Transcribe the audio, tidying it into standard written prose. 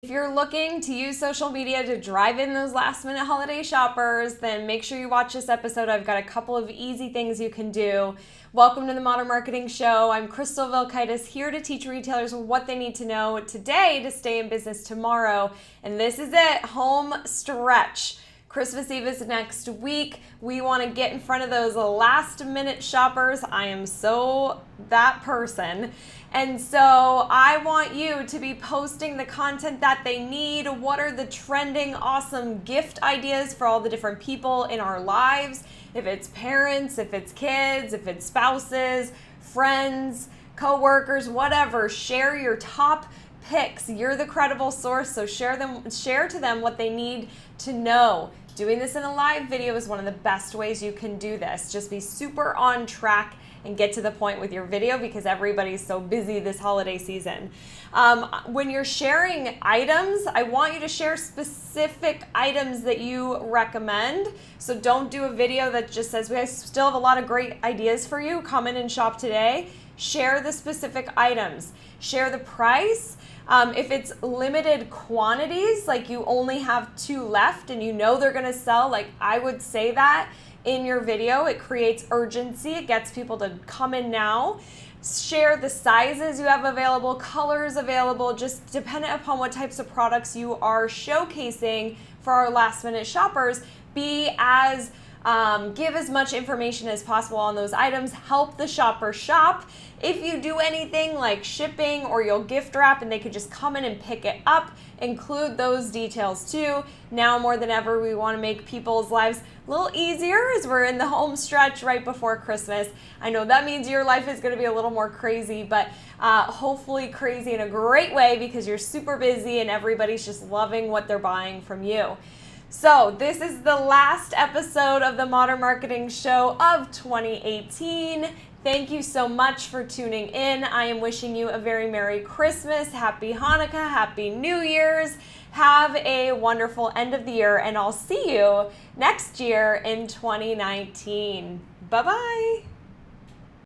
If you're looking to use social media to drive in those last minute holiday shoppers, then make sure you watch this episode. I've got a couple of easy things you can do. Welcome to the Modern Marketing Show. I'm Crystal Vilkaitis, here to teach retailers what they need to know today to stay in business tomorrow. And this is it, home stretch. Christmas Eve is next week. We want to get in front of those last minute shoppers. I am so that person. And so I want you to be posting the content that they need. What are the trending, awesome gift ideas for all the different people in our lives? If it's parents, if it's kids, if it's spouses, friends, coworkers, whatever, share your top picks. You're the credible source, so share to them what they need to know. Doing this in a live video is one of the best ways you can do this. Just be super on track and get to the point with your video because everybody's so busy this holiday season. When you're sharing items, I want you to share specific items that you recommend. So don't do a video that just says, we still have a lot of great ideas for you. Come in and shop today. Share the specific items. Share the price. If it's limited quantities, like you only have 2 left and you know they're gonna sell, like I would say that in your video. It creates urgency. It gets people to come in now. Share the sizes you have available, colors available, just dependent upon what types of products you are showcasing for our last minute shoppers. Give as much information as possible on those items. Help the shopper shop. If you do anything like shipping or you'll gift wrap and they could just come in and pick it up, include those details too. Now more than ever, we want to make people's lives a little easier as we're in the home stretch right before Christmas. I know that means your life is going to be a little more crazy, but hopefully crazy in a great way because you're super busy and everybody's just loving what they're buying from you. So this is the last episode of the Modern Marketing Show of 2018. Thank you so much for tuning in. I am wishing you a very Merry Christmas, Happy Hanukkah, Happy New Year's. Have a wonderful end of the year, and I'll see you next year in 2019. Bye-bye.